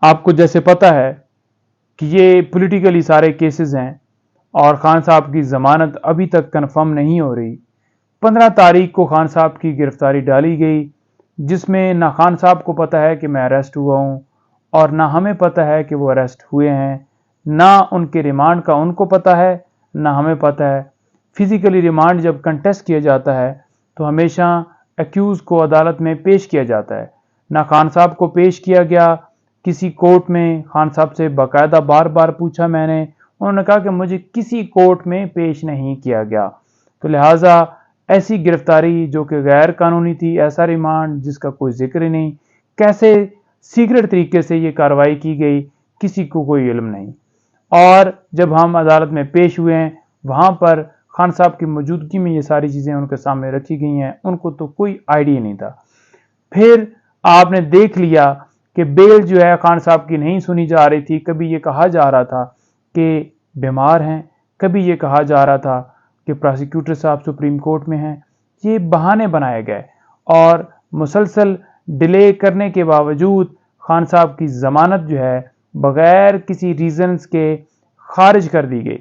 آپ کو جیسے پتہ ہے کہ یہ پولیٹیکلی سارے کیسز ہیں اور خان صاحب کی ضمانت ابھی تک کنفرم نہیں ہو رہی۔ 15 تاریخ کو خان صاحب کی گرفتاری ڈالی گئی، جس میں نہ خان صاحب کو پتہ ہے کہ میں اریسٹ ہوا ہوں اور نہ ہمیں پتہ ہے کہ وہ اریسٹ ہوئے ہیں، نہ ان کے ریمانڈ کا ان کو پتہ ہے نہ ہمیں پتہ ہے۔ فزیکلی ریمانڈ جب کنٹیسٹ کیا جاتا ہے تو ہمیشہ ایکیوز کو عدالت میں پیش کیا جاتا ہے، نہ خان صاحب کو پیش کیا گیا کسی کورٹ میں۔ خان صاحب سے باقاعدہ بار بار پوچھا میں نے، انہوں نے کہا کہ مجھے کسی کورٹ میں پیش نہیں کیا گیا، تو لہٰذا ایسی گرفتاری جو کہ غیر قانونی تھی، ایسا ریمانڈ جس کا کوئی ذکر ہی نہیں، کیسے سیکرٹ طریقے سے یہ کارروائی کی گئی کسی کو کوئی علم نہیں۔ اور جب ہم عدالت میں پیش ہوئے ہیں وہاں پر خان صاحب کی موجودگی میں یہ ساری چیزیں ان کے سامنے رکھی گئی ہیں، ان کو تو کوئی آئیڈیا نہیں تھا۔ پھر آپ نے دیکھ لیا کہ بیل جو ہے خان صاحب کی نہیں سنی جا رہی تھی، کبھی یہ کہا جا رہا تھا کہ بیمار ہیں، کبھی یہ کہا جا رہا تھا کہ پراسیکیوٹر صاحب سپریم کورٹ میں ہیں۔ یہ بہانے بنائے گئے اور مسلسل ڈیلے کرنے کے باوجود خان صاحب کی ضمانت جو ہے بغیر کسی ریزنز کے خارج کر دی گئی۔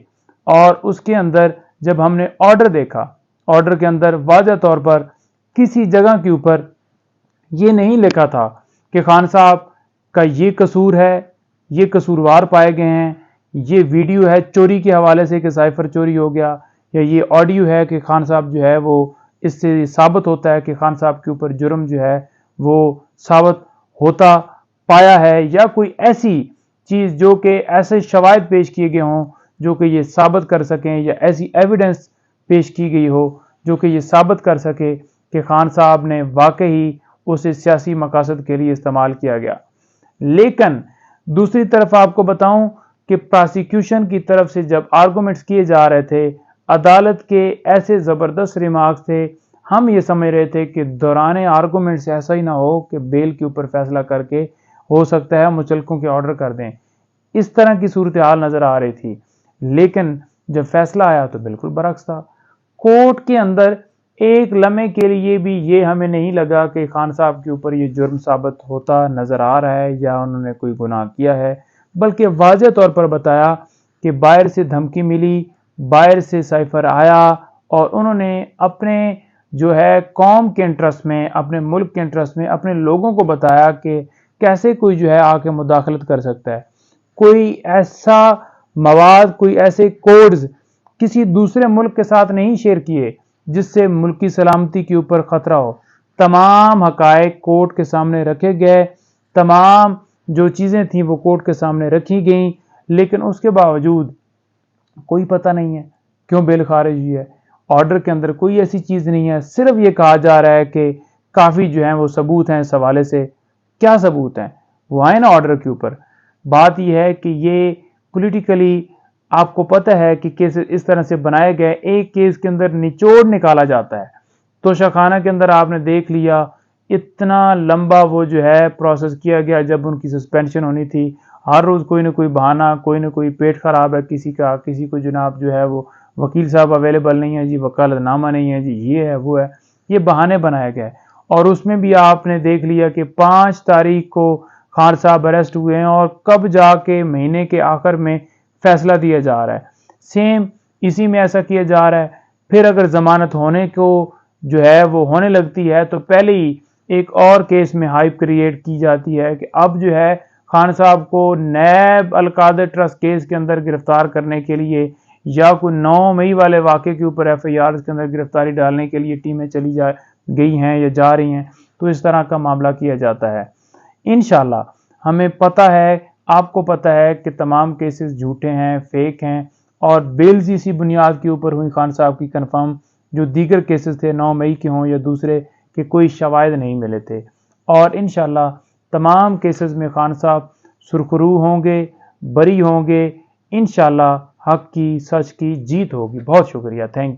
اور اس کے اندر جب ہم نے آرڈر دیکھا، آرڈر کے اندر واضح طور پر کسی جگہ کے اوپر یہ نہیں لکھا تھا کہ خان صاحب کا یہ قصور ہے، یہ قصوروار پائے گئے ہیں، یہ ویڈیو ہے چوری کے حوالے سے کہ سائفر چوری ہو گیا، یا یہ آڈیو ہے کہ خان صاحب جو ہے وہ اس سے ثابت ہوتا ہے کہ خان صاحب کے اوپر جرم جو ہے وہ ثابت ہوتا پایا ہے، یا کوئی ایسی چیز جو کہ ایسے شواہد پیش کیے گئے ہوں جو کہ یہ ثابت کر سکیں، یا ایسی ایویڈنس پیش کی گئی ہو جو کہ یہ ثابت کر سکے کہ خان صاحب نے واقعی اسے سیاسی مقاصد کے لیے استعمال کیا گیا۔ لیکن دوسری طرف آپ کو بتاؤں کہ پراسیکیوشن کی طرف سے جب آرگومنٹس کیے جا رہے تھے، عدالت کے ایسے زبردست ریمارکس تھے، ہم یہ سمجھ رہے تھے کہ دوران آرگومنٹس ایسا ہی نہ ہو کہ بیل کے اوپر فیصلہ کر کے ہو سکتا ہے مچلقوں کے آرڈر کر دیں، اس طرح کی صورتحال نظر آ رہی تھی۔ لیکن جب فیصلہ آیا تو بالکل برعکس تھا۔ کورٹ کے اندر ایک لمحے کے لیے بھی یہ ہمیں نہیں لگا کہ خان صاحب کے اوپر یہ جرم ثابت ہوتا نظر آ رہا ہے یا انہوں نے کوئی گناہ کیا ہے، بلکہ واضح طور پر بتایا کہ باہر سے دھمکی ملی، باہر سے سائفر آیا، اور انہوں نے اپنے جو ہے قوم کے انٹرسٹ میں، اپنے ملک کے انٹرسٹ میں اپنے لوگوں کو بتایا کہ کیسے کوئی جو ہے آ کے مداخلت کر سکتا ہے۔ کوئی ایسا مواد، کوئی ایسے کوڈز کسی دوسرے ملک کے ساتھ نہیں شیئر کیے جس سے ملکی سلامتی کے اوپر خطرہ ہو۔ تمام حقائق کورٹ کے سامنے رکھے گئے، تمام جو چیزیں تھیں وہ کورٹ کے سامنے رکھی گئیں، لیکن اس کے باوجود کوئی پتہ نہیں ہے کیوں بیل خارج ہوئی ہے۔ آرڈر کے اندر کوئی ایسی چیز نہیں ہے، صرف یہ کہا جا رہا ہے کہ کافی جو ہیں وہ ثبوت ہیں اس حوالے سے۔ کیا ثبوت ہیں؟ وہ آئے نا آرڈر کے اوپر۔ بات یہ ہے کہ یہ پولیٹیکلی آپ کو پتہ ہے کہ کیس اس طرح سے بنائے گئے، ایک کیس کے اندر نچوڑ نکالا جاتا ہے۔ توشہ خانہ کے اندر آپ نے دیکھ لیا اتنا لمبا وہ جو ہے پروسیس کیا گیا، جب ان کی سسپینشن ہونی تھی، ہر روز کوئی نہ کوئی بہانہ، کوئی نہ کوئی پیٹ خراب ہے کسی کا، کسی کو جناب جو ہے وہ وکیل صاحب اویلیبل نہیں ہے جی، وکالت نامہ نہیں ہے جی، یہ ہے وہ ہے، یہ بہانے بنائے گئے۔ اور اس میں بھی آپ نے دیکھ لیا کہ 5 تاریخ کو خان صاحب اریسٹ ہوئے ہیں اور کب جا کے مہینے کے آخر میں فیصلہ دیا جا رہا ہے۔ سیم اسی میں ایسا کیا جا رہا ہے۔ پھر اگر ضمانت ہونے کو جو ہے وہ ہونے لگتی ہے تو پہلے ہی ایک اور کیس میں ہائپ کریٹ کی جاتی ہے کہ اب جو ہے خان صاحب کو نیب القادر ٹرسٹ کیس کے اندر گرفتار کرنے کے لیے، یا کوئی 9 مئی والے واقعے کے اوپر ایف آئی آر کے اندر گرفتاری ڈالنے کے لیے ٹیمیں چلی گئی ہیں یا جا رہی ہیں، تو اس طرح کا معاملہ کیا جاتا ہے۔ انشاءاللہ ہمیں پتہ ہے، آپ کو پتہ ہے کہ تمام کیسز جھوٹے ہیں، فیک ہیں، اور بیلز اسی بنیاد کے اوپر ہوئی خان صاحب کی کنفرم، جو دیگر کیسز تھے 9 مئی کے ہوں یا دوسرے، کہ کوئی شواہد نہیں ملے تھے۔ اور انشاءاللہ تمام کیسز میں خان صاحب سرخرو ہوں گے، بری ہوں گے، انشاءاللہ حق کی، سچ کی جیت ہوگی۔ بہت شکریہ، تھینک یو۔